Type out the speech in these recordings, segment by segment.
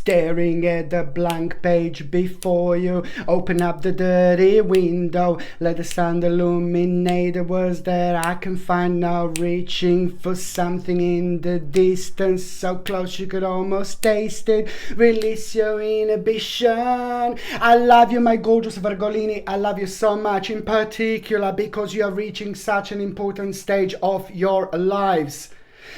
staring at the blank page before you. Open up the dirty window, let the sun illuminate the words that I can find now. Reaching for something in the distance, so close you could almost taste it. Release your inhibition. I love you, my gorgeous Virgolini. I love you so much, in particular because you are reaching such an important stage of your lives.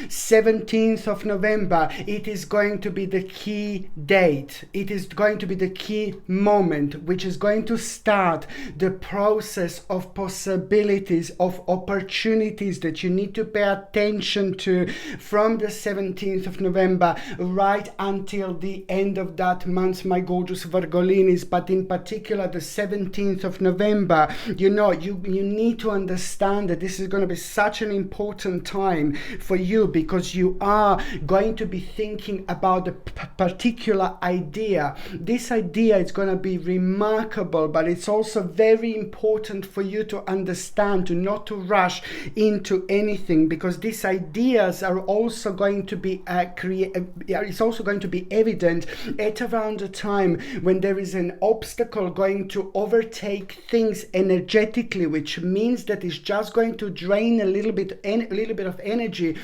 17th of November, it is going to be the key date. It is going to be the key moment, which is going to start the process of possibilities, of opportunities that you need to pay attention to from the 17th of November right until the end of that month, my gorgeous Virgolinis. But in particular, the 17th of November, you need to understand that this is going to be such an important time for you, because you are going to be thinking about a particular idea. This idea is going to be remarkable, but it's also very important for you to understand, to not to rush into anything, because these ideas are also going to be it's also going to be evident at around the time when there is an obstacle going to overtake things energetically, which means that it's just going to drain a little bit of energy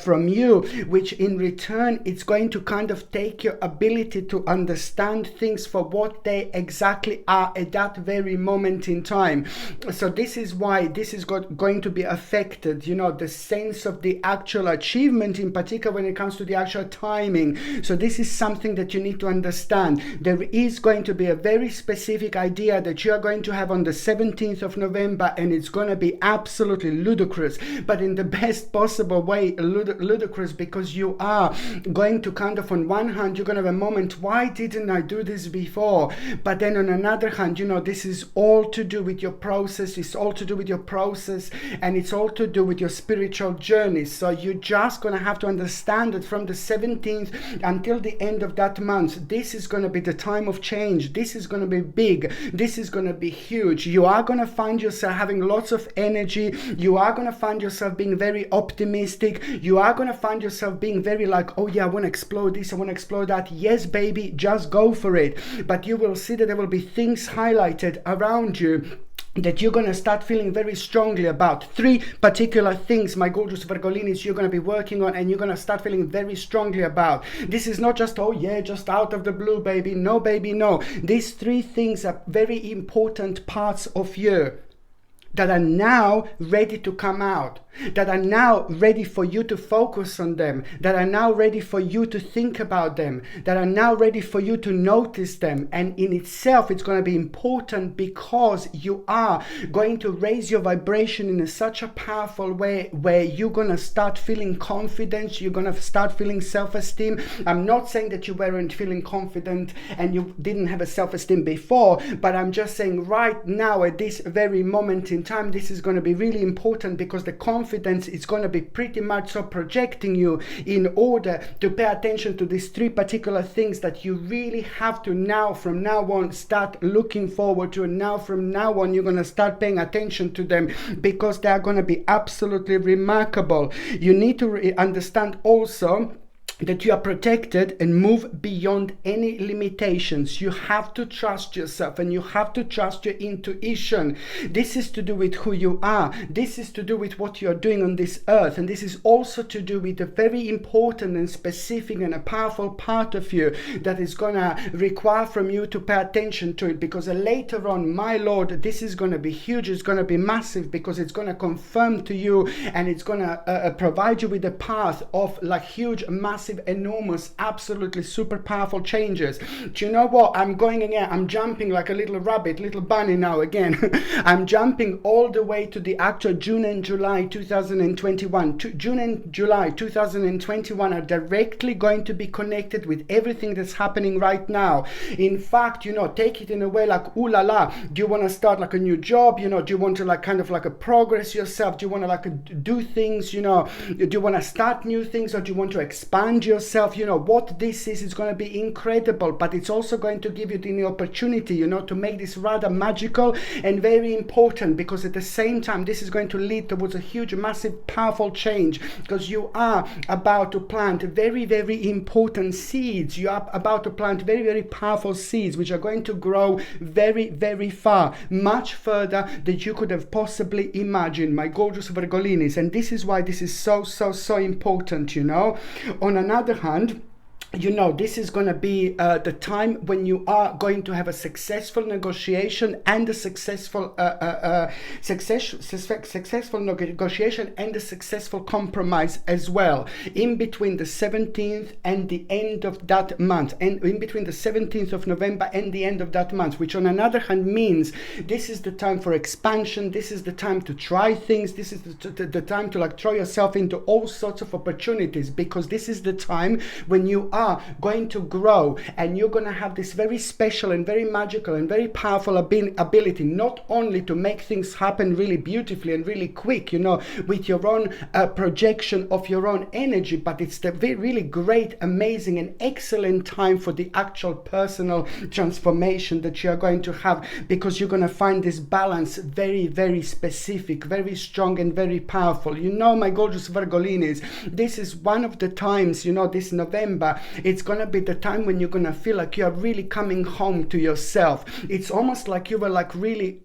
from you, which in return it's going to kind of take your ability to understand things for what they exactly are at that very moment in time. So this is why this is going to be affected, the sense of the actual achievement, in particular when it comes to the actual timing. So this is something that you need to understand. There is going to be a very specific idea that you are going to have on the 17th of November, and it's going to be absolutely ludicrous, but in the best possible way, ludicrous, because you are going to kind of, on one hand, you're going to have a moment, why didn't I do this before? But then on another hand, this is all to do with your process. It's all to do with your process, and it's all to do with your spiritual journey. So you're just going to have to understand that from the 17th until the end of that month, this is going to be the time of change. This is going to be big. This is going to be huge. You are going to find yourself having lots of energy. You are going to find yourself being very optimistic. You are going to find yourself being very like, oh yeah, I want to explore this, I want to explore that. Yes, baby, just go for it. But you will see that there will be things highlighted around you that you're going to start feeling very strongly about. 3 particular things, my gorgeous Virgolinis, you're going to be working on, and you're going to start feeling very strongly about. This is not just, oh yeah, just out of the blue, baby. No, baby, no. These 3 things are very important parts of you that are now ready to come out, that are now ready for you to focus on them, that are now ready for you to think about them, that are now ready for you to notice them. And in itself, it's going to be important because you are going to raise your vibration in such a powerful way where you're going to start feeling confidence, you're going to start feeling self-esteem. I'm not saying that you weren't feeling confident and you didn't have a self-esteem before, but I'm just saying right now at this very moment in time, this is going to be really important, because the confidence is going to be pretty much so projecting you in order to pay attention to these 3 particular things that you really have to now, from now on, start looking forward to. And now from now on, you're going to start paying attention to them, because they are going to be absolutely remarkable. You need to understand also that you are protected and move beyond any limitations. You have to trust yourself, and you have to trust your intuition. This is to do with who you are. This is to do with what you are doing on this earth. And this is also to do with a very important and specific and a powerful part of you that is going to require from you to pay attention to it, because later on, my Lord, this is going to be huge. It's going to be massive, because it's going to confirm to you, and it's going to provide you with a path of like huge, massive, enormous, absolutely super powerful changes. Do you know what? I'm going again. I'm jumping like a little rabbit, little bunny now again. I'm jumping all the way to the actual June and July 2021. June and July 2021 are directly going to be connected with everything that's happening right now. In fact, take it in a way like, ooh la la, do you want to start like a new job? Do you want to like kind of like a progress yourself? Do you want to like do things, do you want to start new things, or do you want to expand ground yourself. What this is going to be incredible, but it's also going to give you the opportunity, to make this rather magical and very important, because at the same time, this is going to lead towards a huge, massive, powerful change, because you are about to plant very, very important seeds. You are about to plant very, very powerful seeds, which are going to grow very, very far, much further than you could have possibly imagined, my gorgeous Virgolinis. And this is why this is so, so, so important, On another hand, this is going to be the time when you are going to have a successful negotiation and a successful negotiation and a successful compromise as well, in between the 17th and the end of that month, and in between the 17th of November and the end of that month, which on another hand means this is the time for expansion. This is the time to try things. This is the time to throw yourself into all sorts of opportunities, because this is the time when you are going to grow, and you're going to have this very special and very magical and very powerful ability, not only to make things happen really beautifully and really quick, with your own projection of your own energy, but it's the really great, amazing and excellent time for the actual personal transformation that you are going to have, because you're going to find this balance very, very specific, very strong and very powerful. My gorgeous Virgolinis, this is one of the times, this November, it's going to be the time when you're going to feel like you are really coming home to yourself. It's almost like you were really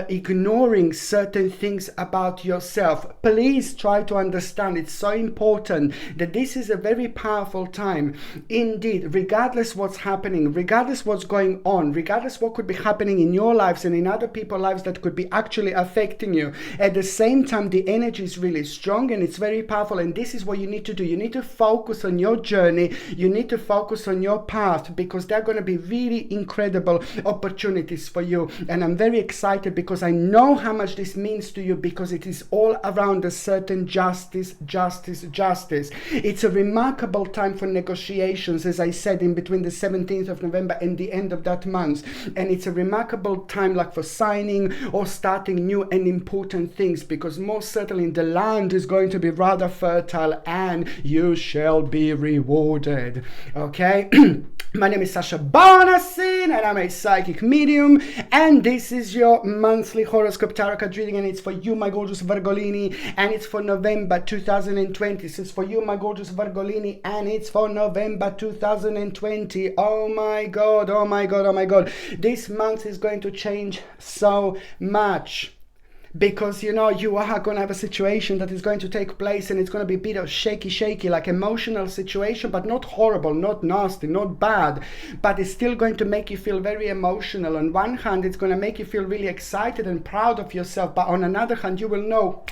ignoring certain things about yourself. Please try to understand, it's so important that this is a very powerful time indeed, regardless what's happening, regardless what's going on, regardless what could be happening in your lives and in other people's lives that could be actually affecting you. At the same time, the energy is really strong and it's very powerful, and this is what you need to do. You need to focus on your journey. You need to focus on your path, because there are going to be really incredible opportunities for you. And I'm very excited because I know how much this means to you, because it is all around a certain justice. It's a remarkable time for negotiations, as I said, in between the 17th of November and the end of that month. And it's a remarkable time for signing or starting new and important things, because most certainly the land is going to be rather fertile and you shall be rewarded. Okay. My name is Sasha Bonasin and I'm a psychic medium, and this is your monthly horoscope tarot card reading, and it's for you, my gorgeous Virgolini, and it's for November 2020. So it's for you, my gorgeous Virgolini, and it's for November 2020. Oh my god, oh my god, oh my god. This month is going to change so much. Because you are going to have a situation that is going to take place, and it's going to be a bit of shaky, like emotional situation, but not horrible, not nasty, not bad, but it's still going to make you feel very emotional. On one hand, it's going to make you feel really excited and proud of yourself, but on another hand, you will know,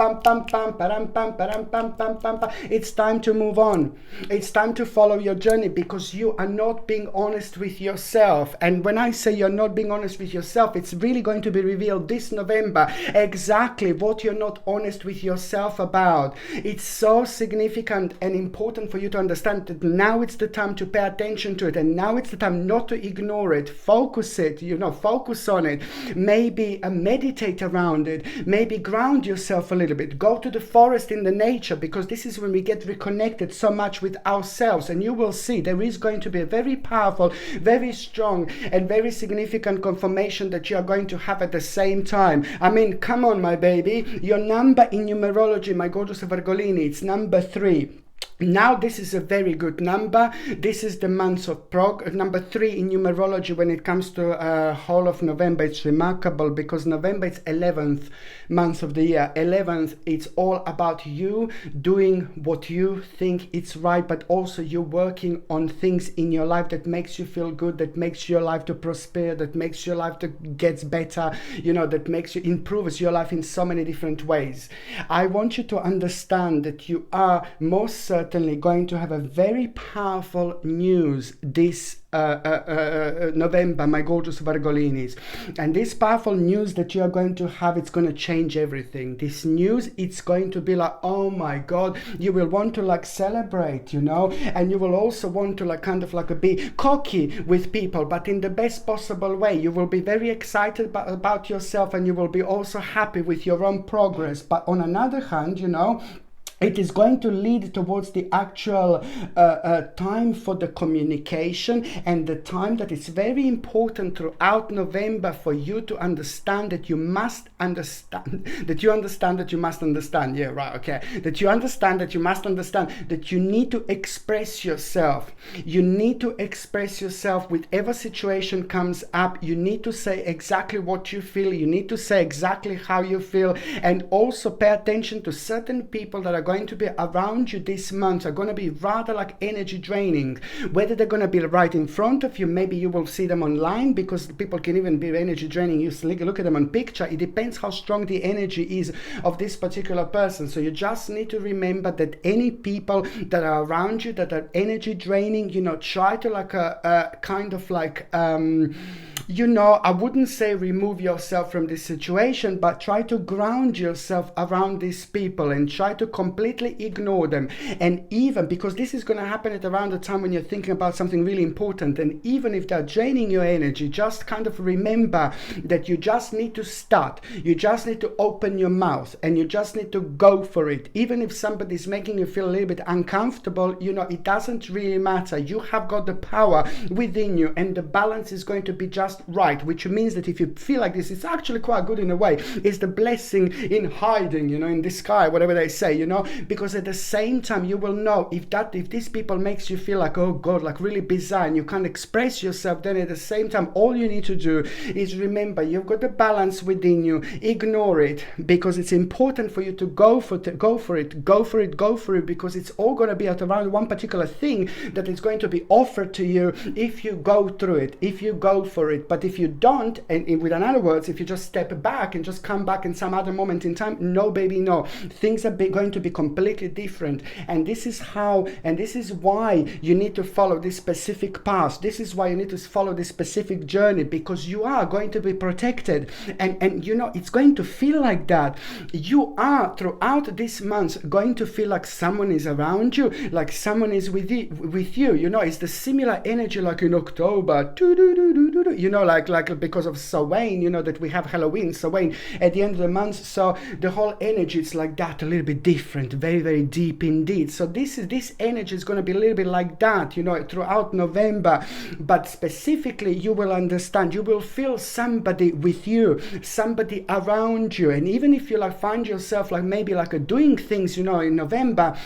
it's time to move on. It's time to follow your journey, because you are not being honest with yourself. And when I say you're not being honest with yourself, it's really going to be revealed this November exactly what you're not honest with yourself about. It's so significant and important for you to understand that now it's the time to pay attention to it, and now it's the time not to ignore it. Focus it, focus on it. Maybe meditate around it. Maybe ground yourself a little bit. Go to the forest in the nature, because this is when we get reconnected so much with ourselves, and you will see there is going to be a very powerful, very strong and very significant confirmation that you are going to have at the same time. I mean, come on, my baby. Your number in numerology, my gorgeous Virgolini, it's number 3. Now this is a very good number. This is the month of number 3 in numerology when it comes to whole of November. It's remarkable because November is 11th month of the year. 11th, it's all about you doing what you think it's right, but also you working on things in your life that makes you feel good, that makes your life to prosper, that makes your life to gets better, that makes you improves your life in so many different ways. I want you to understand that you are most certainly going to have a very powerful news this November, my gorgeous Virgolinis. And this powerful news that you are going to have, it's going to change everything. This news, it's going to be like, oh my god, you will want to celebrate, and you will also want to be cocky with people, but in the best possible way. You will be very excited about yourself, and you will be also happy with your own progress. But on another hand, it is going to lead towards the actual time for the communication, and the time that is very important throughout November for you to understand that you must understand, that you understand that you must understand. Yeah, right, okay. That you understand that you must understand that you need to express yourself. You need to express yourself. Whatever situation comes up, you need to say exactly what you feel. You need to say exactly how you feel, and also pay attention to certain people that are going to be around you this month, are going to be rather like energy draining. Whether they're going to be right in front of you, maybe you will see them online, because people can even be energy draining. You look at them on picture. It depends how strong the energy is of this particular person. So you just need to remember that any people that are around you that are energy draining, you know, try to like kind of like you know, I wouldn't say remove yourself from this situation, but try to ground yourself around these people and try to completely ignore them. And even because this is going to happen at around the time when you're thinking about something really important, and even if they're draining your energy, just kind of remember that you just need to start. You just need to open your mouth and you just need to go for it. Even if somebody's making you feel a little bit uncomfortable, you know, it doesn't really matter. You have got the power within you, and the balance is going to be just right, which means that if you feel like this, it's actually quite good in a way. It's the blessing in hiding, you know, in the sky, whatever they say, you know, because at the same time you will know if these people makes you feel like, oh God, like really bizarre, and you can't express yourself, then at the same time all you need to do is remember you've got the balance within you. Ignore it, because it's important for you to go for it, because it's all going to be at around one particular thing that is going to be offered to you if you go through it, if you go for it. But if you don't, and with other words, if you just step back and just come back in some other moment in time, no baby, no, things are going to be completely different. And this is how, and this is why you need to follow this specific path. This is why you need to follow this specific journey, because you are going to be protected, and you know, it's going to feel like that. You are throughout this month going to feel like someone is around you, like someone is with you, you know. It's the similar energy like in October, you know, like because of Samhain, you know, that we have Halloween, Samhain at the end of the month. So the whole energy is like that, a little bit different, very, very deep indeed. So this energy is going to be a little bit like that, you know, throughout November. But specifically, you will understand, you will feel somebody with you, somebody around you. And even if you like find yourself like maybe like doing things, you know, in November,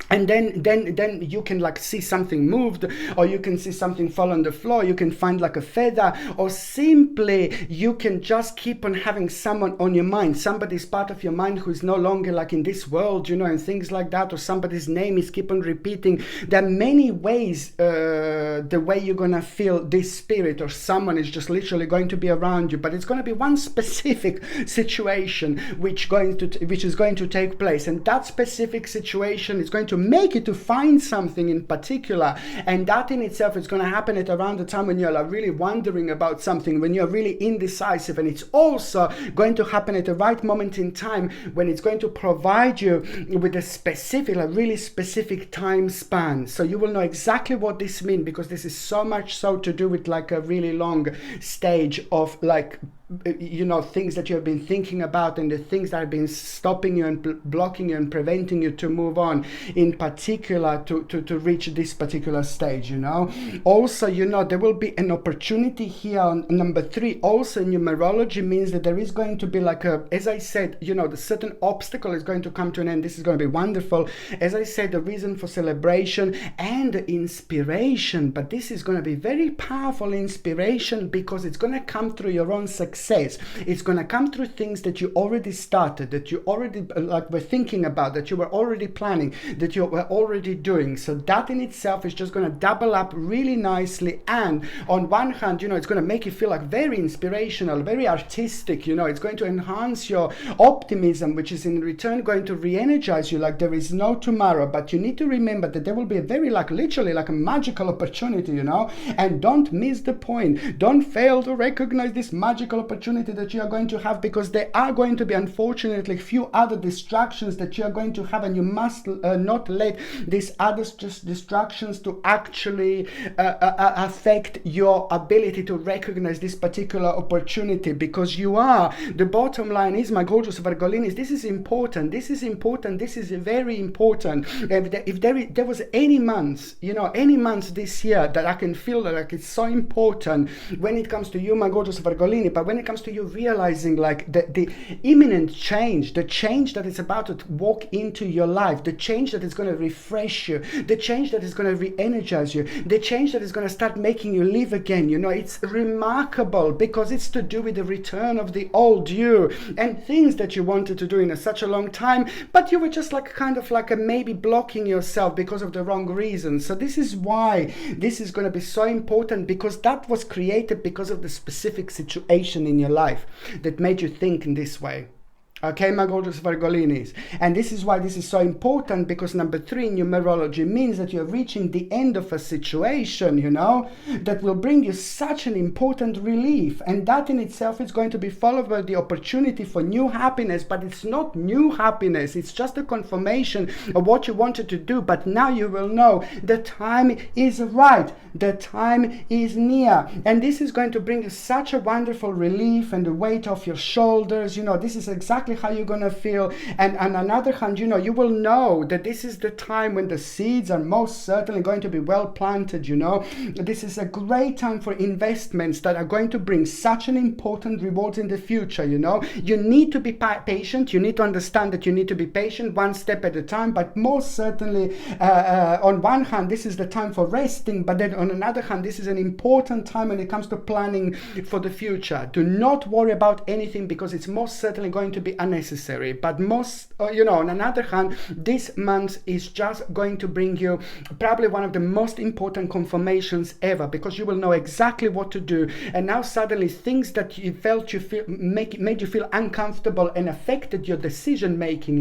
and then you can like see something moved, or you can see something fall on the floor, you can find like a feather, or simply you can just keep on having someone on your mind, somebody's part of your mind who is no longer like in this world, you know, and things like that, or somebody's name is keep on repeating. There are many ways the way you're gonna feel this spirit or someone is just literally going to be around you, but it's going to be one specific situation which is going to take place, and that specific situation is going to make you to find something in particular, and that in itself is going to happen at around the time when you're like really wondering about something, when you're really indecisive. And it's also going to happen at the right moment in time when it's going to provide you with a specific, like really specific time span. So you will know exactly what this means, because this is so much so to do with like a really long stage of like, you know, things that you have been thinking about, and the things that have been stopping you and blocking you and preventing you to move on, in particular to reach this particular stage, you know. Also, you know, there will be an opportunity here on number 3. Also, numerology means that there is going to be like a, as I said, you know, the certain obstacle is going to come to an end. This is going to be wonderful. As I said, the reason for celebration and inspiration, but this is going to be very powerful inspiration, because it's going to come through your own success. It's going to come through things that you already started, that you already like were thinking about, that you were already planning, that you were already doing. So that in itself is just going to double up really nicely. And on one hand, you know, it's going to make you feel like very inspirational, very artistic, you know. It's going to enhance your optimism, which is in return going to re-energize you like there is no tomorrow. But you need to remember that there will be a very like literally like a magical opportunity, you know, and don't miss the point. Don't fail to recognize this magical opportunity opportunity that you are going to have, because there are going to be, unfortunately, few other distractions that you are going to have, and you must not let these other distractions to actually affect your ability to recognize this particular opportunity, because you are, the bottom line is, my gorgeous Virgolinis, this is important, this is important, this is very important. If there was any months, any months this year that I can feel like it's so important when it comes to you, my gorgeous Virgolini, but when it comes to you realizing like the imminent change, the change that is about to walk into your life, the change that is going to refresh you, the change that is going to re-energize you, the change that is going to start making you live again, it's remarkable, because it's to do with the return of the old you and things that you wanted to do in such a long time, but you were just like kind of like maybe blocking yourself because of the wrong reasons. So this is why this is going to be so important, because that was created because of the specific situation in your life that made you think in this way. Okay, my gorgeous Virgolinis. And this is why this is so important, because number 3 in numerology means that you're reaching the end of a situation, that will bring you such an important relief. And that in itself is going to be followed by the opportunity for new happiness. But it's not new happiness. It's just a confirmation of what you wanted to do. But now you will know the time is right. The time is near. And this is going to bring you such a wonderful relief and the weight off your shoulders. This is exactly how you're going to feel. And on another hand, you will know that this is the time when the seeds are most certainly going to be well planted. This is a great time for investments that are going to bring such an important rewards in the future. You need to be patient. You need to understand that you need to be patient, one step at a time. But most certainly, on one hand, this is the time for resting, but then on another hand, this is an important time when it comes to planning for the future. Do not worry about anything, because it's most certainly going to be unnecessary. But on another hand, this month is just going to bring you probably one of the most important confirmations ever, because you will know exactly what to do. And now suddenly things that you felt made you feel uncomfortable and affected your decision making,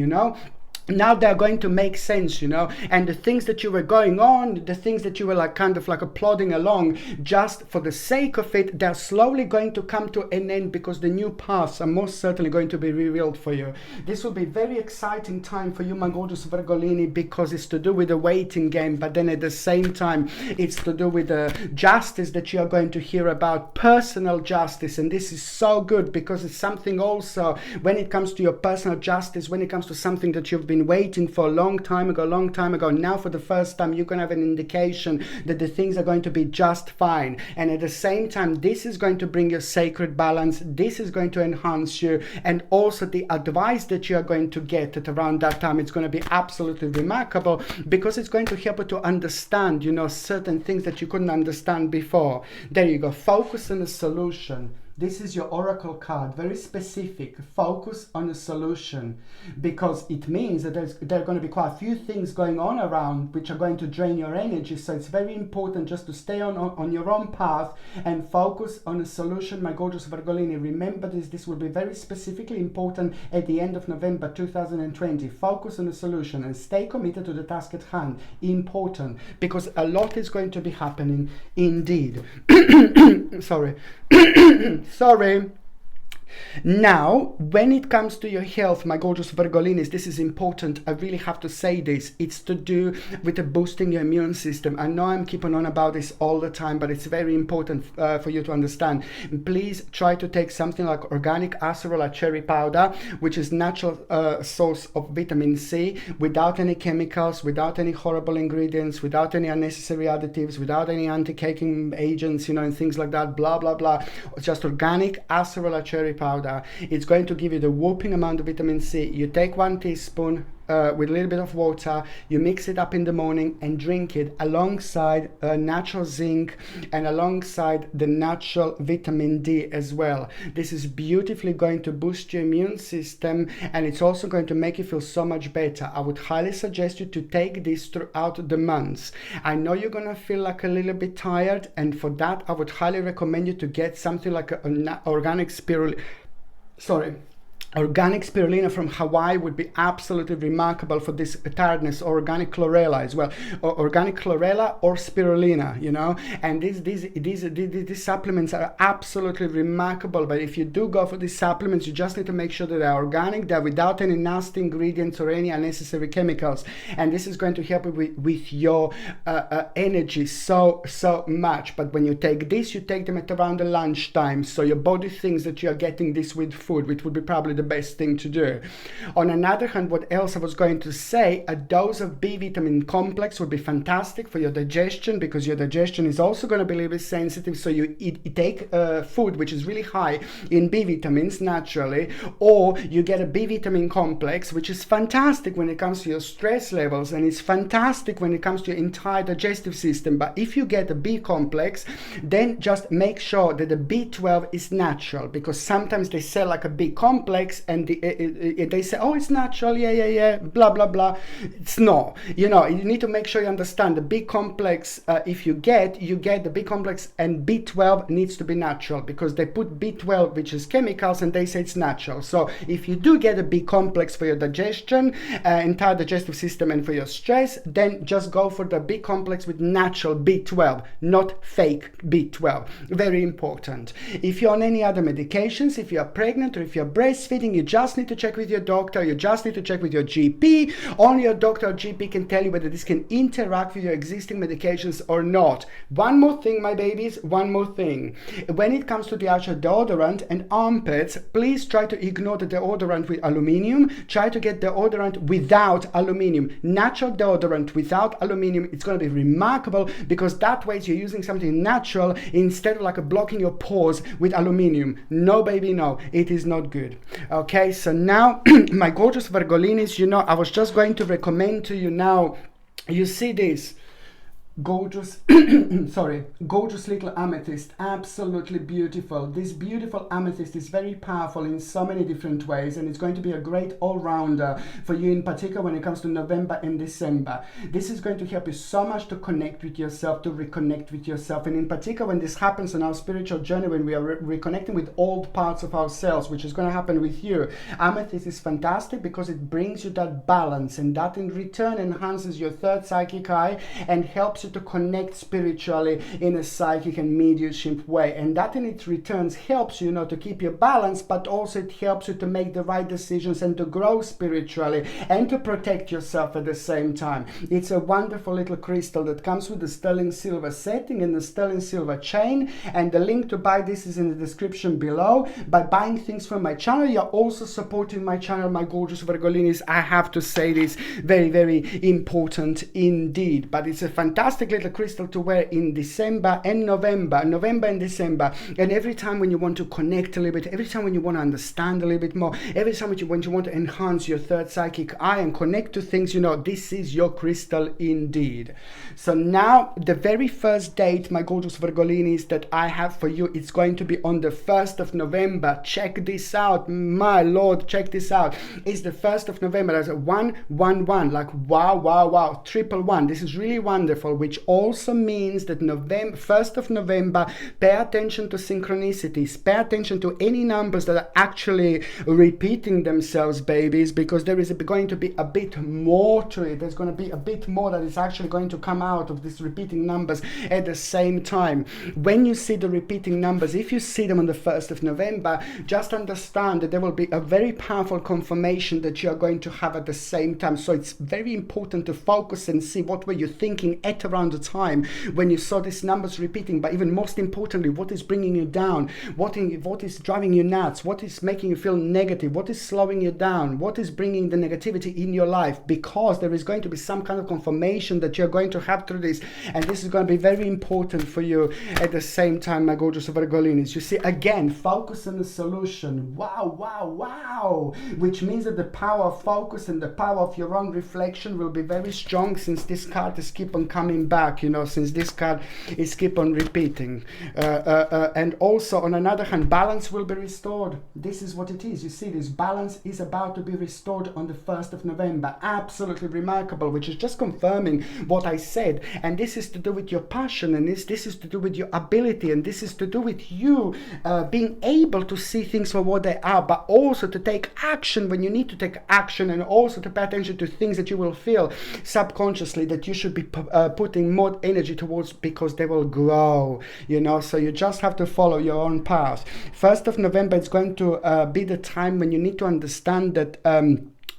now they're going to make sense, and the things that you were going on, the things that you were like kind of like plodding along just for the sake of it, they're slowly going to come to an end, because the new paths are most certainly going to be revealed for you. This will be a very exciting time for you, my gorgeous Virgolini, because it's to do with the waiting game, but then at the same time it's to do with the justice that you are going to hear about, personal justice. And this is so good, because it's something also when it comes to your personal justice, when it comes to something that you've been waiting for a long time ago. Now for the first time you can have an indication that the things are going to be just fine. And at the same time, this is going to bring you sacred balance. This is going to enhance you, and also the advice that you are going to get at around that time, it's going to be absolutely remarkable, because it's going to help you to understand certain things that you couldn't understand before. There you go. Focus on a solution. This is your oracle card, very specific. Focus on a solution, because it means that there are going to be quite a few things going on around which are going to drain your energy. So it's very important just to stay on your own path and focus on a solution, my gorgeous Virgolini. Remember this will be very specifically important at the end of November 2020. Focus on a solution and stay committed to the task at hand. Important, because a lot is going to be happening indeed. Sorry. Sorry. Now, when it comes to your health, my gorgeous Virgolinis, this is important. I really have to say this. It's to do with boosting your immune system. I know I'm keeping on about this all the time, but it's very important for you to understand. Please try to take something like organic acerola cherry powder, which is natural source of vitamin C, without any chemicals, without any horrible ingredients, without any unnecessary additives, without any anti-caking agents, and things like that, blah, blah, blah. Just organic acerola cherry powder. It's going to give you the whopping amount of vitamin C. You take 1 teaspoon with a little bit of water, you mix it up in the morning and drink it alongside natural zinc and alongside the natural vitamin D as well. This is beautifully going to boost your immune system, and it's also going to make you feel so much better. I would highly suggest you to take this throughout the months. I know you're gonna feel like a little bit tired, and for that I would highly recommend you to get something like an organic spirulina. Organic spirulina from Hawaii would be absolutely remarkable for this tiredness. Organic chlorella as well, or organic chlorella or spirulina, you know. And these supplements are absolutely remarkable. But if you do go for these supplements, you just need to make sure that they're organic, they're without any nasty ingredients or any unnecessary chemicals. And this is going to help you with your energy so much. But when you take this, you take them at around the lunchtime, so your body thinks that you are getting this with food, which would be probably the best thing to do. On another hand, what else I was going to say, a dose of B vitamin complex would be fantastic for your digestion, because your digestion is also going to be a little bit sensitive. So you take food which is really high in B vitamins naturally, or you get a B vitamin complex, which is fantastic when it comes to your stress levels, and it's fantastic when it comes to your entire digestive system. But if you get a B complex, then just make sure that the B12 is natural, because sometimes they sell like a B complex and they say, oh, it's natural, yeah, blah blah blah. It's not. You know, you need to make sure you understand the B complex. If you get the B complex, and B12 needs to be natural, because they put B12, which is chemicals, and they say it's natural. So if you do get a B complex for your digestion, entire digestive system, and for your stress, then just go for the B complex with natural B12, not fake B12. Very important. If you're on any other medications, if you're pregnant or if you're breastfeeding, you just need to check with your doctor, you just need to check with your GP. Only your doctor or GP can tell you whether this can interact with your existing medications or not. One more thing, my babies, one more thing. When it comes to the actual deodorant and armpits, please try to ignore the deodorant with aluminium. Try to get deodorant without aluminium. Natural deodorant without aluminium, it's going to be remarkable, because that way you're using something natural instead of like blocking your pores with aluminium. No, baby, no, it is not good. Okay, so now my gorgeous Virgolinis, you know, I was just going to recommend to you now, you see this gorgeous gorgeous little amethyst, absolutely beautiful. This beautiful amethyst is very powerful in so many different ways, and it's going to be a great all-rounder for you, in particular when it comes to November and December. This is going to help you so much to connect with yourself, to reconnect with yourself, and in particular when this happens on our spiritual journey, when we are reconnecting with old parts of ourselves, which is going to happen with you. Amethyst is fantastic because it brings you that balance, and that in return enhances your third psychic eye and helps you to connect spiritually in a psychic and mediumship way. And that in its returns helps you, to keep your balance, but also it helps you to make the right decisions and to grow spiritually and to protect yourself at the same time. It's a wonderful little crystal that comes with the sterling silver setting and the sterling silver chain, and the link to buy this is in the description below. By buying things from my channel, you're also supporting my channel, my gorgeous Virgolinis. I have to say this, very, very important indeed. But it's a fantastic little crystal to wear in December and November and December, and every time when you want to connect a little bit, every time when you want to understand a little bit more, every time when you want to enhance your third psychic eye and connect to things, this is your crystal indeed. So now the very first date, my gorgeous Virgolinis, that I have for you, it's going to be on the 1st of November. Check this out, my lord, check this out. It's the 1st of November. There's a 111, like wow, triple one. This is really wonderful, which also means that 1st of November, pay attention to synchronicities, pay attention to any numbers that are actually repeating themselves, babies, because there is going to be a bit more to it. There's going to be a bit more that is actually going to come out of these repeating numbers at the same time. When you see the repeating numbers, if you see them on the 1st of November, just understand that there will be a very powerful confirmation that you are going to have at the same time. So it's very important to focus and see what were you thinking at around the time when you saw these numbers repeating, but even most importantly, what is bringing you down, what is driving you nuts, what is making you feel negative, what is slowing you down, what is bringing the negativity in your life, because there is going to be some kind of confirmation that you're going to have through this, and this is going to be very important for you at the same time, my gorgeous Virgolinis. You see, again, focus on the solution. Wow, which means that the power of focus and the power of your own reflection will be very strong, since this card is keep on coming coming back, you know, since this card is keep on repeating. And also, on another hand, balance will be restored. This is what it is. You see, this balance is about to be restored on the 1st of November. Absolutely remarkable, which is just confirming what I said. And this is to do with your passion, and this is to do with your ability, and this is to do with you being able to see things for what they are, but also to take action when you need to take action, and also to pay attention to things that you will feel subconsciously that you should be putting more energy towards, because they will grow, you know. So you just have to follow your own path. 1st of November, it's going to be the time when you need to understand that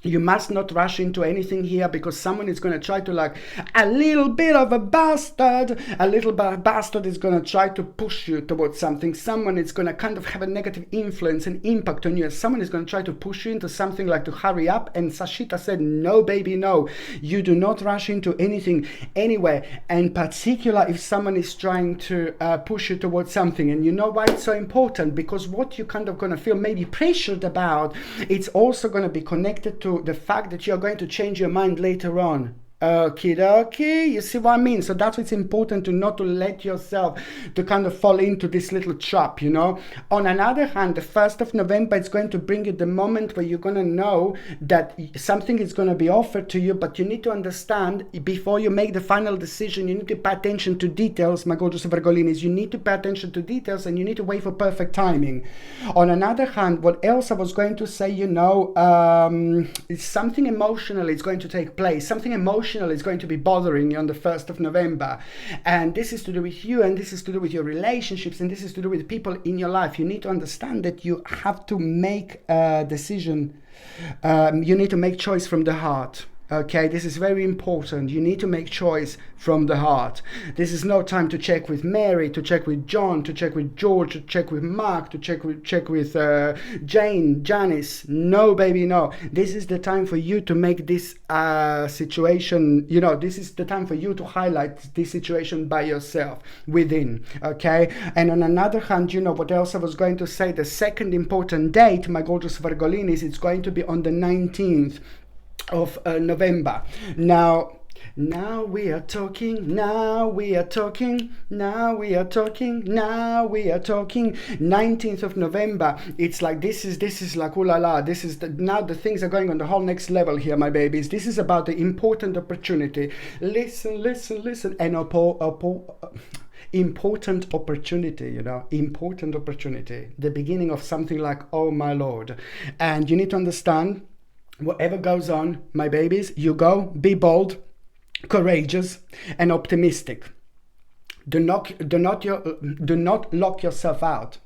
you must not rush into anything here, because someone is going to try to, like, a little bit of a bastard is going to try to push you towards something. Someone is going to kind of have a negative influence and impact on you. Someone is going to try to push you into something, like to hurry up. And Sashita said, no, baby, no. You do not rush into anything anywhere. And particular if someone is trying to push you towards something. And you know why it's so important? Because what you're kind of going to feel maybe pressured about, it's also going to be connected to the fact that you're going to change your mind later on. Okie dokie, you see what I mean? So that's why it's important to not to let yourself to kind of fall into this little trap, you know. On another hand, the 1st of November, it's going to bring you the moment where you're going to know that something is going to be offered to you, but you need to understand, before you make the final decision, you need to pay attention to details, my gorgeous Virgolinis. You need to pay attention to details, and you need to wait for perfect timing. On another hand, what else I was going to say, you know, something emotional is going to take place. Something emotional is going to be bothering you on the 1st of November, and this is to do with you, and this is to do with your relationships, and this is to do with people in your life. You need to understand that you have to make a decision. You need to make choice from the heart. Okay, this is very important. You need to make choice from the heart. This is no time to check with Mary, to check with John, to check with George, to check with Mark, to check with Jane, Janice. No, baby, no. This is the time for you to make this situation, you know, this is the time for you to highlight this situation by yourself within. Okay, and on another hand, you know, what else I was going to say, the second important date, my gorgeous Virgolinis, it's going to be on the 19th of November. Now we are talking, now we are talking, now we are talking, now we are talking. 19th of November, it's like this is like, ooh la la, this is now the things are going on the whole next level here, my babies. This is about the important opportunity. Listen, and important opportunity, you know, important opportunity, the beginning of something like, oh my Lord. And you need to understand, whatever goes on, my babies, you go, be bold, courageous, and optimistic. Do not lock yourself out.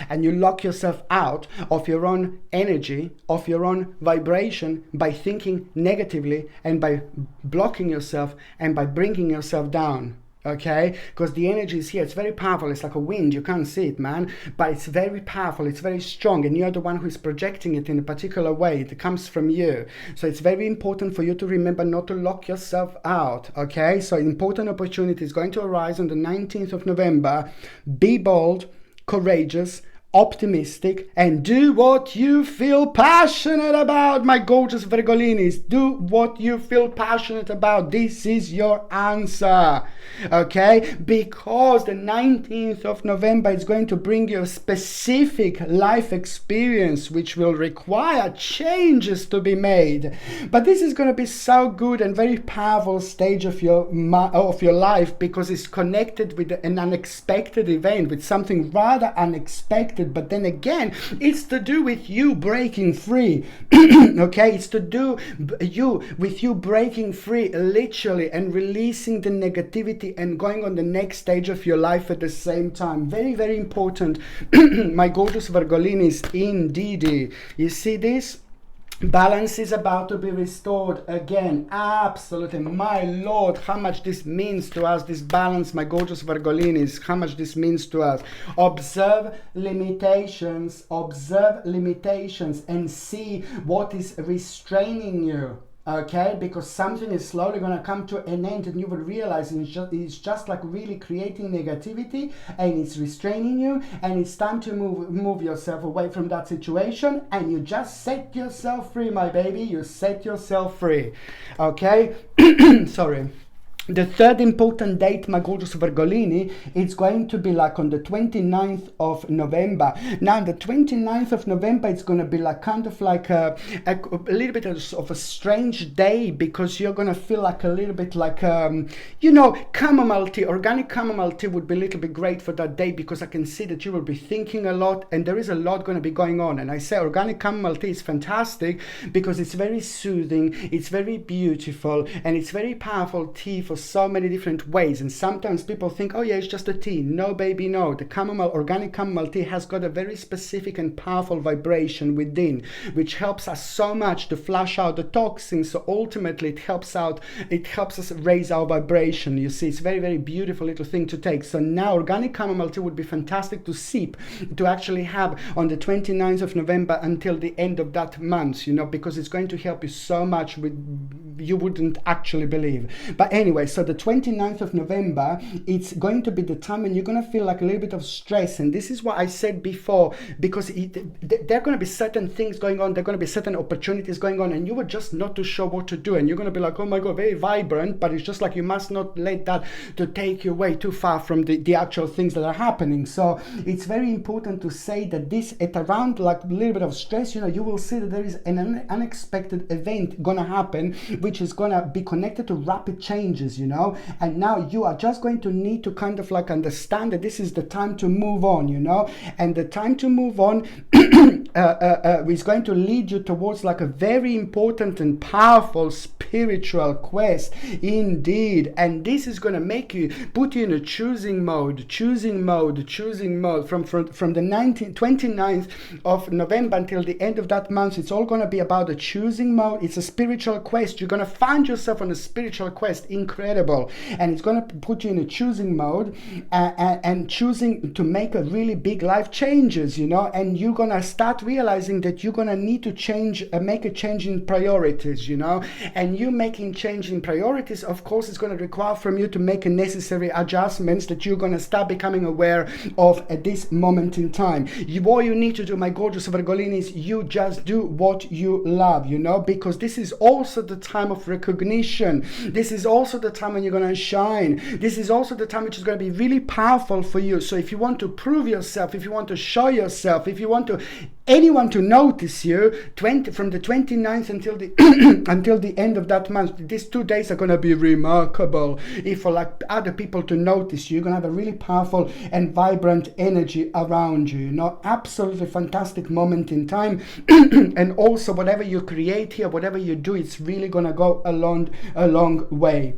And you lock yourself out of your own energy, of your own vibration, by thinking negatively, and by blocking yourself, and by bringing yourself down. Okay, because the energy is here. It's very powerful. It's like a wind. You can't see it, man, but it's very powerful. It's very strong, and you're the one who is projecting it in a particular way. It comes from you. So it's very important for you to remember not to lock yourself out. Okay, so important opportunity is going to arise on the 19th of November. Be bold, courageous, optimistic, and do what you feel passionate about, my gorgeous Virgolinis. Do what you feel passionate about. This is your answer, okay? Because the 19th of November is going to bring you a specific life experience which will require changes to be made. But this is going to be so good and very powerful stage of your life, because it's connected with an unexpected event, with something rather unexpected. But then again, it's to do with you breaking free. Okay, it's to do with you breaking free, literally, and releasing the negativity and going on the next stage of your life at the same time. Very, very important, my gorgeous Virgolinis, indeed. You see this? Balance is about to be restored again. Absolutely. My Lord, how much this means to us, this balance, my gorgeous Virgolinis, how much this means to us. Observe limitations, and see what is restraining you. Okay, because something is slowly going to come to an end, and you will realize it's just like really creating negativity, and it's restraining you, and it's time to move yourself away from that situation, and you just set yourself free, my baby. You set yourself free. Okay, sorry. The third important date, my gorgeous Virgolini, it's going to be like on the 29th of November. Now, the 29th of November, it's going to be like kind of like a little bit of a strange day, because you're going to feel like a little bit like, you know, chamomile tea, organic chamomile tea would be a little bit great for that day, because I can see that you will be thinking a lot and there is a lot going to be going on. And I say organic chamomile tea is fantastic because it's very soothing, it's very beautiful, and it's very powerful tea for so many different ways. And sometimes people think, oh yeah, it's just a tea. No, baby, no. The chamomile, organic chamomile tea has got a very specific and powerful vibration within, which helps us so much to flush out the toxins. So ultimately it helps us raise our vibration. You see, it's very, very beautiful little thing to take. So now organic chamomile tea would be fantastic to sip, to actually have on the 29th of November until the end of that month, you know, because it's going to help you so much with, you wouldn't actually believe. But anyway, so the 29th of November, it's going to be the time when you're going to feel like a little bit of stress. And this is what I said before, because there are going to be certain things going on, there are going to be certain opportunities going on, and you were just not too sure what to do. And you're going to be like, oh my God, very vibrant, but it's just like you must not let that to take you way too far from the actual things that are happening. So it's very important to say that this, at around like a little bit of stress, you know, you will see that there is an unexpected event going to happen, which is going to be connected to rapid changes, you know. And now you are just going to need to kind of like understand that this is the time to move on, you know. And the time to move on is going to lead you towards like a very important and powerful spiritual quest indeed. And this is going to make you, put you in a choosing mode from the 29th of November until the end of that month. It's all going to be about a choosing mode. It's a spiritual quest. You're going to find yourself on a spiritual quest. Incredible. And it's going to put you in a choosing mode, and choosing to make a really big life changes, you know. And you're going to start realizing that you're going to need to change, make a change in priorities, you know. And you making change in priorities, of course, is going to require from you to make a necessary adjustments that you're going to start becoming aware of at this moment in time. All you need to do, my gorgeous Virgolini, is you just do what you love, you know, because this is also the time of recognition. This is also the time when you're going to shine. This is also the time which is going to be really powerful for you. So if you want to prove yourself, if you want to show yourself, if you want to anyone to notice you, from the 29th until the until the end of that month, these 2 days are going to be remarkable. If for like other people to notice you, you're going to have a really powerful and vibrant energy around you, you know. Absolutely fantastic moment in time. And also whatever you create here, whatever you do, it's really going to go a long way.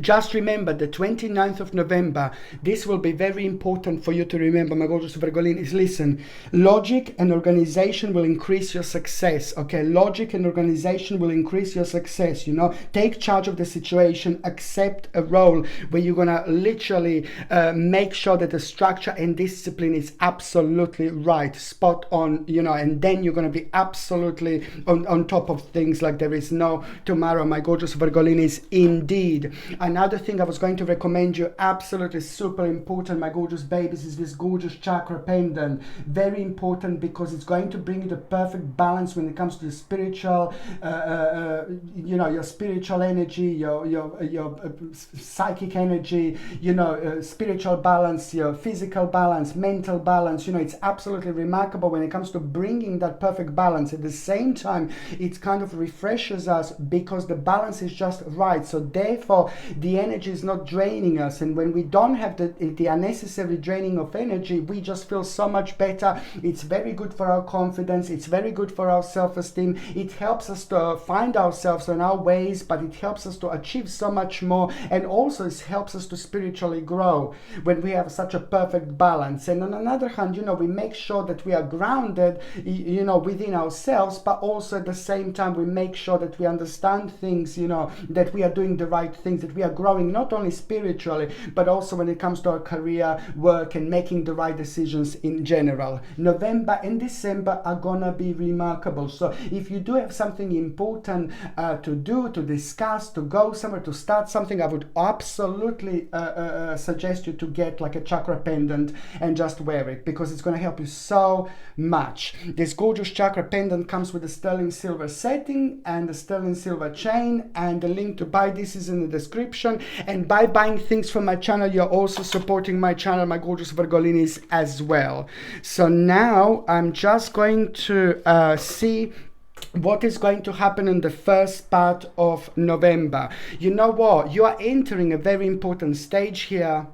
Just remember the 29th of November. This will be very important for you to remember, my gorgeous Virgolin. Is listen, logic and organization will increase your success. Okay, logic and organization will increase your success. You know, take charge of the situation, accept a role where you're gonna literally make sure that the structure and discipline is absolutely right, spot on. You know, and then you're gonna be absolutely on top of things like there is no tomorrow, my gorgeous Virgolinis. Indeed. Another thing I was going to recommend you, absolutely super important, my gorgeous babies, is this gorgeous chakra pendant. Very important because it's going to bring you the perfect balance when it comes to the spiritual, you know, your spiritual energy, your psychic energy, you know, spiritual balance, your physical balance, mental balance. You know, it's absolutely remarkable when it comes to bringing that perfect balance. At the same time, it kind of refreshes us because the balance is just right. So therefore, the energy is not draining us, and when we don't have the unnecessary draining of energy, we just feel so much better. It's very good for our confidence, it's very good for our self-esteem. It helps us to find ourselves on our ways, but it helps us to achieve so much more, and also it helps us to spiritually grow when we have such a perfect balance. And on another hand, you know, we make sure that we are grounded, you know, within ourselves, but also at the same time we make sure that we understand things, you know, that we are doing the right things, that we are growing not only spiritually but also when it comes to our career, work, and making the right decisions in general. November and December are gonna be remarkable. So if you do have something important to do, to discuss, to go somewhere, to start something, I would absolutely suggest you to get like a chakra pendant and just wear it, because it's going to help you so much. This gorgeous chakra pendant comes with a sterling silver setting and a sterling silver chain, and the link to buy this is in the description. description. And by buying things from my channel, you're also supporting my channel, my gorgeous Virgolinis, as well. So now I'm just going to see what is going to happen in the first part of November. You know what? You are entering a very important stage here.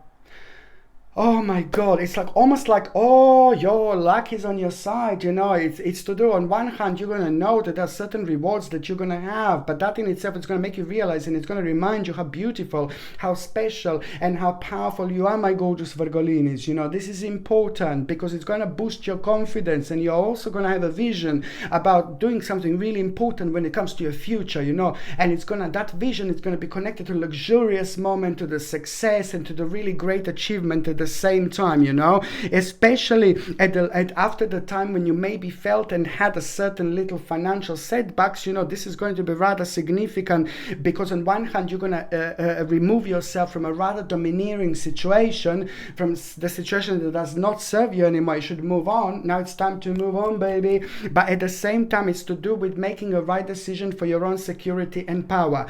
Oh my God, it's like almost like, oh, your luck is on your side, you know. It's to do, on one hand, you're going to know that there are certain rewards that you're going to have, but that in itself is going to make you realize, and it's going to remind you how beautiful, how special, and how powerful you are, my gorgeous Virgolinis. You know, this is important because it's going to boost your confidence, and you're also going to have a vision about doing something really important when it comes to your future, you know. And it's going to, that vision is going to be connected to a luxurious moment, to the success, and to the really great achievement at the same time, you know, especially after the time when you maybe felt and had a certain little financial setbacks. You know, this is going to be rather significant because on one hand you're going to remove yourself from a rather domineering situation, from the situation that does not serve you anymore. You should move on. Now it's time to move on, baby. But at the same time, it's to do with making a right decision for your own security and power.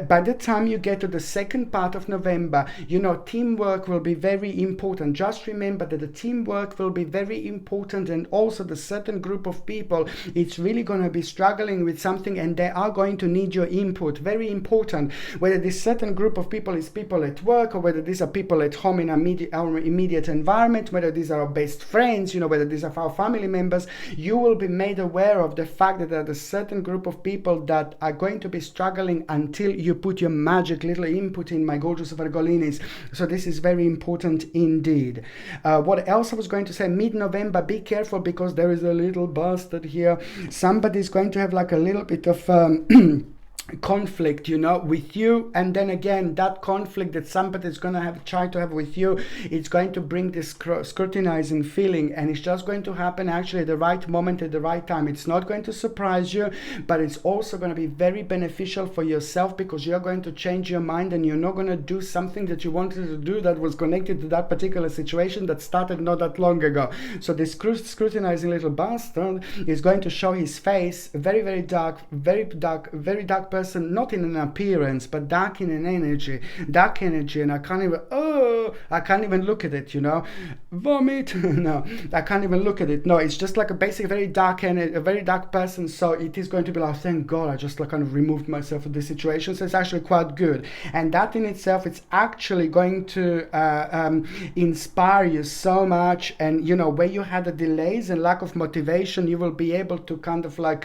By the time you get to the second part of November, you know, teamwork will be very important. Just remember that the teamwork will be very important, and also the certain group of people, it's really going to be struggling with something and they are going to need your input. Very important. Whether this certain group of people is people at work, or whether these are people at home in our immediate environment, whether these are our best friends, you know, whether these are our family members, you will be made aware of the fact that there are a certain group of people that are going to be struggling until you put your magic little input in, my gorgeous Virgolinis. So this is very important indeed. What else I was going to say, mid-November, be careful because there is a little bastard here. Somebody's going to have like a little bit of conflict, you know, with you, and then again that conflict that somebody is going to try to have with you, it's going to bring this scrutinizing feeling, and it's just going to happen actually at the right moment, at the right time. It's not going to surprise you, but it's also going to be very beneficial for yourself because you're going to change your mind and you're not going to do something that you wanted to do that was connected to that particular situation that started not that long ago. So this scrutinizing little bastard is going to show his face, very dark person, not in an appearance but dark in an energy, and I can't even look at it, you know. Vomit. No, I can't even look at it. No, it's just like a basic very dark person. So it is going to be like, thank God I just like kind of removed myself from this situation. So it's actually quite good, and that in itself, it's actually going to inspire you so much. And you know, where you had the delays and lack of motivation, you will be able to kind of like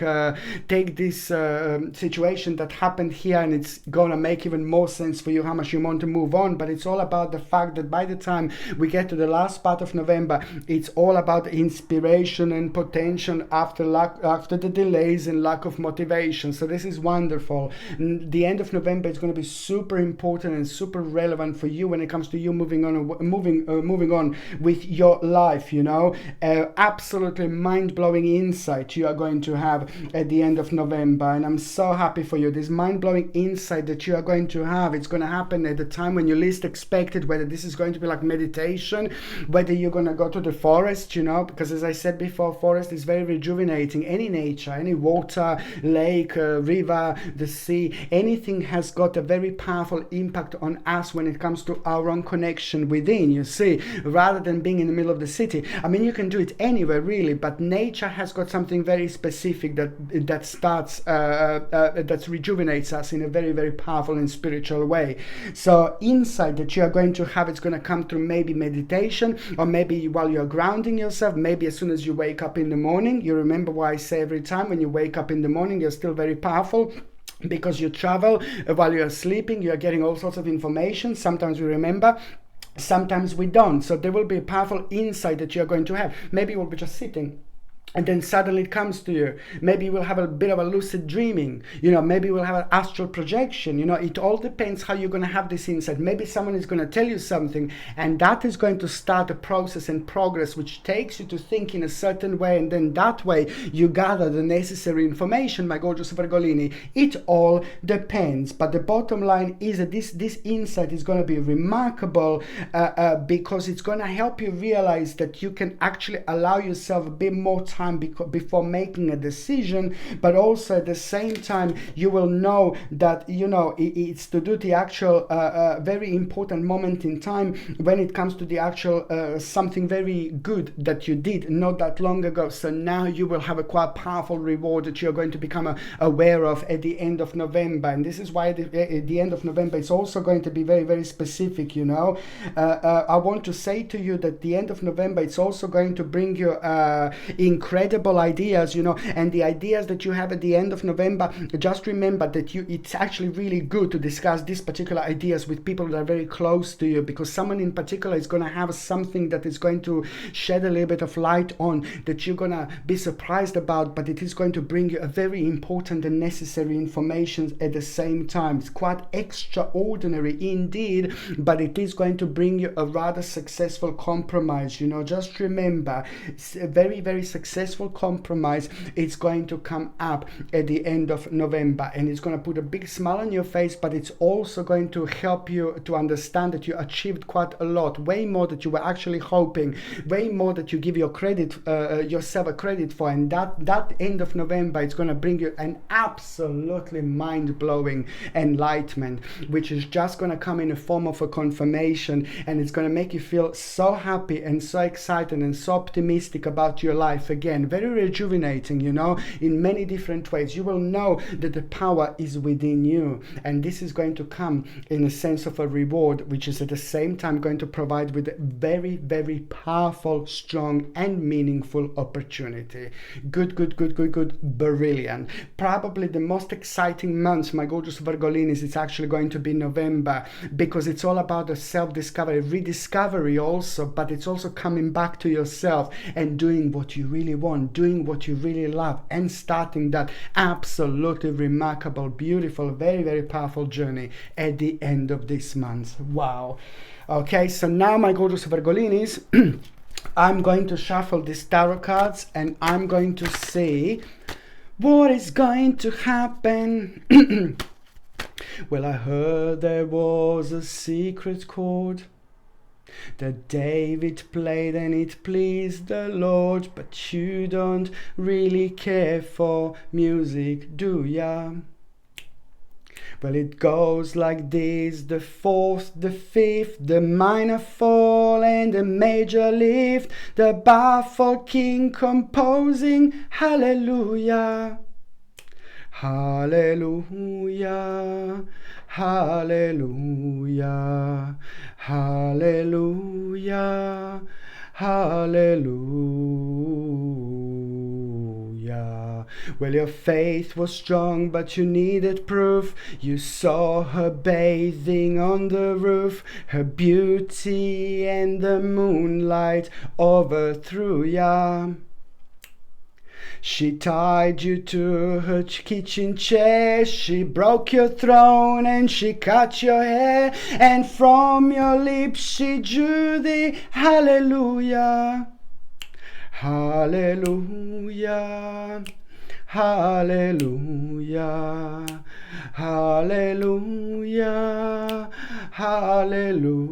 take this situation that happened here, and it's gonna make even more sense for you how much you want to move on. But it's all about the fact that by the time we get to the last part of November, it's all about inspiration and potential after the delays and lack of motivation. So this is wonderful. The end of November is going to be super important and super relevant for you when it comes to you moving on with your life, you know. Absolutely mind-blowing insight you are going to have at the end of November, and I'm so happy for you. This mind-blowing insight that you are going to have, it's going to happen at the time when you least expect it, whether this is going to be like meditation, whether you're going to go to the forest, you know, because as I said before, forest is very rejuvenating. Any nature, any water, lake, river, the sea, anything has got a very powerful impact on us when it comes to our own connection within, you see, rather than being in the middle of the city. I mean, you can do it anywhere really, but nature has got something very specific that starts that rejuvenates us in a very powerful and spiritual way. So insight that you are going to have, it's going to come through maybe meditation, or maybe while you're grounding yourself, maybe as soon as you wake up in the morning. You remember what I say every time, when you wake up in the morning, you're still very powerful, because you travel while you're sleeping, you're getting all sorts of information. Sometimes we remember, sometimes we don't. So there will be a powerful insight that you're going to have. Maybe you will be just sitting, and then suddenly it comes to you. Maybe you will have a bit of a lucid dreaming, you know, maybe you will have an astral projection, you know. It all depends how you're going to have this insight. Maybe someone is going to tell you something, and that is going to start a process and progress which takes you to think in a certain way, and then that way you gather the necessary information, my gorgeous Virgolini. It all depends, but the bottom line is that this insight is going to be remarkable because it's going to help you realize that you can actually allow yourself a bit more time time before making a decision, but also at the same time you will know that, you know, it's to do the actual very important moment in time when it comes to the actual something very good that you did not that long ago. So now you will have a quite powerful reward that you're going to become aware of at the end of November. And this is why at the end of November it's also going to be very, very specific, you know. I want to say to you that the end of November, it's also going to bring you incredible ideas, you know, and the ideas that you have at the end of November, just remember that it's actually really good to discuss these particular ideas with people that are very close to you, because someone in particular is going to have something that is going to shed a little bit of light on that you're going to be surprised about, but it is going to bring you a very important and necessary information at the same time. It's quite extraordinary indeed, but it is going to bring you a rather successful compromise, you know. Just remember, it's a very, very successful compromise. It's going to come up at the end of November, and it's going to put a big smile on your face, but it's also going to help you to understand that you achieved quite a lot, way more that you were actually hoping, way more that you give your credit yourself a credit for. And that end of November, it's going to bring you an absolutely mind-blowing enlightenment, which is just going to come in a form of a confirmation, and it's going to make you feel so happy and so excited and so optimistic about your life again. Very rejuvenating, you know, in many different ways. You will know that the power is within you, and this is going to come in a sense of a reward, which is at the same time going to provide with a very, very powerful, strong and meaningful opportunity. Good, brilliant. Probably the most exciting month, my gorgeous Virgolinis, it's actually going to be November, because it's all about the self-discovery, rediscovery also, but it's also coming back to yourself and doing what you really want, doing what you really love, and starting that absolutely remarkable, beautiful, very, very powerful journey at the end of this month. Wow. Okay, so now, my gorgeous Virgolinis, I'm going to shuffle these tarot cards, and I'm going to see what is going to happen. Well, I heard there was a secret chord that David played and it pleased the Lord, but you don't really care for music, do ya? Well, it goes like this: the fourth, the fifth, the minor fall and the major lift, the baffled king composing hallelujah, hallelujah, hallelujah, hallelujah, hallelujah. Well, your faith was strong, but you needed proof. You saw her bathing on the roof, her beauty and the moonlight overthrew ya. She tied you to her kitchen chair, she broke your throne and she cut your hair, and from your lips she drew the hallelujah, hallelujah, hallelujah, hallelujah, hallelujah.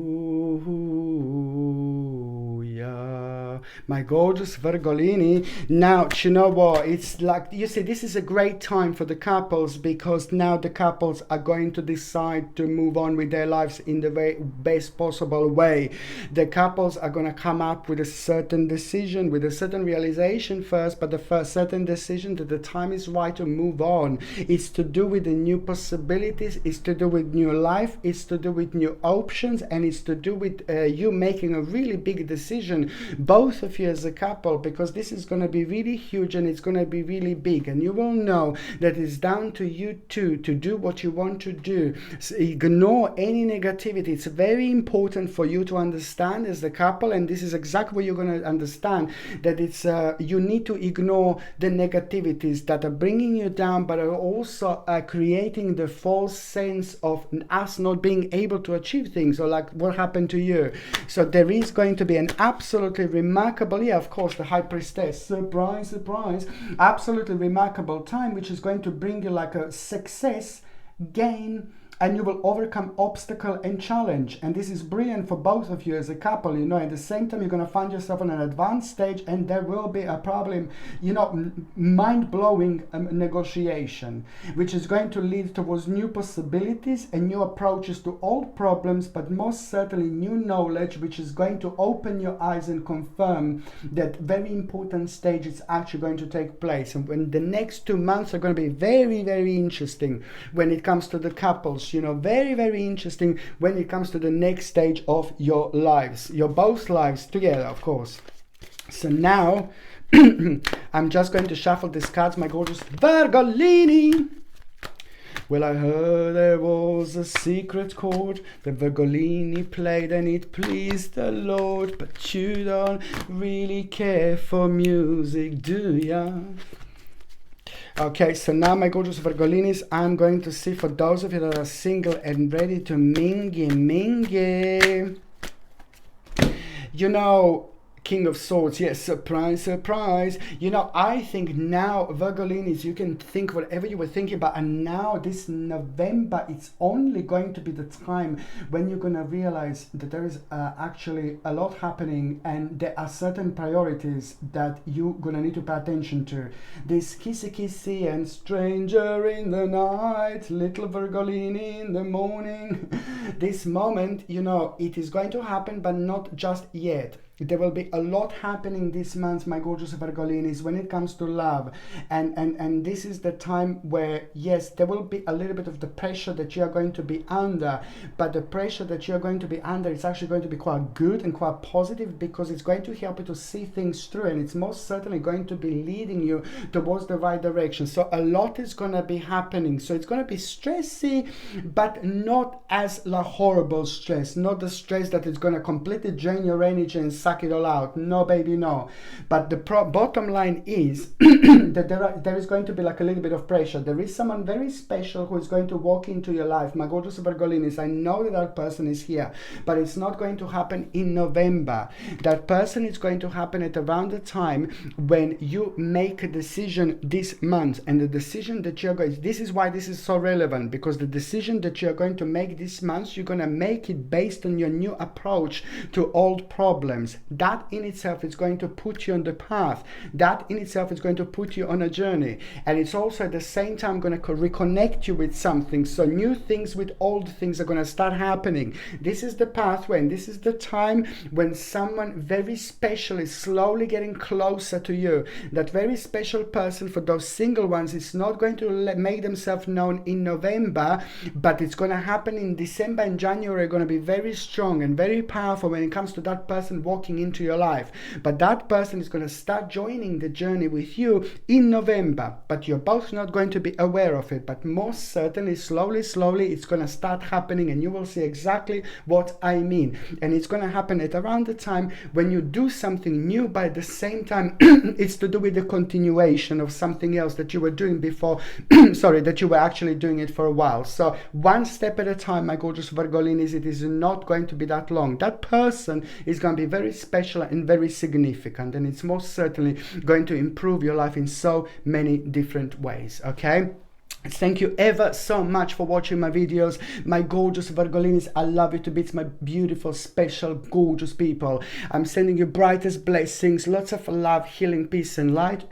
My gorgeous Virgolini, now, you know what, it's like, you see, this is a great time for the couples, because now the couples are going to decide to move on with their lives in the very best possible way. The couples are going to come up with a certain decision, with a certain realization first, but the first certain decision that the time is right to move on. It's to do with the new possibilities, it's to do with new life, it's to do with new options, and it's to do with you making a really big decision, both of you as a couple, because this is going to be really huge and it's going to be really big, and you will know that it's down to you two to do what you want to do. So ignore any negativity. It's very important for you to understand as the couple, and this is exactly what you're going to understand, that it's you need to ignore the negativities that are bringing you down, but are also creating the false sense of us not being able to achieve things, or like what happened to you. So there is going to be an absolutely remarkable, yeah, of course, the High Priestess, surprise, surprise, absolutely remarkable time, which is going to bring you like a success, gain, and you will overcome obstacle and challenge. And this is brilliant for both of you as a couple, you know. At the same time, you're going to find yourself on an advanced stage, and there will be a problem, you know, mind-blowing negotiation, which is going to lead towards new possibilities and new approaches to old problems, but most certainly new knowledge, which is going to open your eyes and confirm that very important stage is actually going to take place. And when the next 2 months are going to be very, very interesting when it comes to the couples, you know, very, very interesting when it comes to the next stage of your lives, your both lives together, of course. So now I'm just going to shuffle these cards, my gorgeous Virgolini. Well, I heard there was a secret chord that Virgolini played and it pleased the Lord, but you don't really care for music, do ya? Okay, so now, my gorgeous Virgolinis, I'm going to see for those of you that are single and ready to mingy. You know, King of Swords, yes, surprise, surprise. You know, I think now, Virgolinis, you can think whatever you were thinking about, and now this November, it's only going to be the time when you're going to realize that there is actually a lot happening, and there are certain priorities that you're going to need to pay attention to. This kissy kissy and stranger in the night, little Virgolini in the morning. This moment, you know, it is going to happen, but not just yet. There will be a lot happening this month, my gorgeous Virgolinis, when it comes to love. And this is the time where, yes, there will be a little bit of the pressure that you are going to be under. But the pressure that you are going to be under is actually going to be quite good and quite positive, because it's going to help you to see things through. And it's most certainly going to be leading you towards the right direction. So a lot is going to be happening. So it's going to be stressy, but not as la horrible stress. Not the stress that is going to completely drain your energy and suck it all out. No, baby, no. But the bottom line is that there is going to be like a little bit of pressure. There is someone very special who is going to walk into your life, my gorgeous Virgolinis. I know that that person is here, but it's not going to happen in November. That person is going to happen at around the time when you make a decision this month. And the decision that you're going, this is why this is so relevant, because the decision that you're going to make this month, you're going to make it based on your new approach to old problems. That in itself is going to put you on the path. That in itself is going to put you on a journey. And it's also at the same time going to reconnect you with something. So new things with old things are going to start happening. This is the pathway, and this is the time when someone very special is slowly getting closer to you. That very special person, for those single ones, is not going to make themselves known in November, but it's going to happen in December and January. Going to be very strong and very powerful when it comes to that person walking into your life. But that person is going to start joining the journey with you in November, but you're both not going to be aware of it. But most certainly, slowly it's going to start happening, and you will see exactly what I mean. And it's going to happen at around the time when you do something new, but at the same time it's to do with the continuation of something else that you were doing before. Sorry, that you were actually doing it for a while. So one step at a time, my gorgeous Virgolinis. It is not going to be that long. That person is going to be very special and very significant, and it's most certainly going to improve your life in so many different ways. Okay, thank you ever so much for watching my videos, my gorgeous Virgolinis. I love you to bits, my beautiful, special, gorgeous people. I'm sending you brightest blessings, lots of love, healing, peace and light.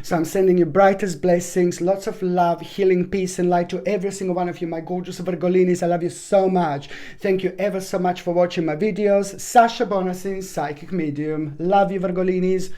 So I'm sending you brightest blessings, lots of love, healing, peace and light to every single one of you, my gorgeous Virgolinis. I love you so much. Thank you ever so much for watching my videos. Sasha Bonasin, psychic medium. Love you, Virgolinis.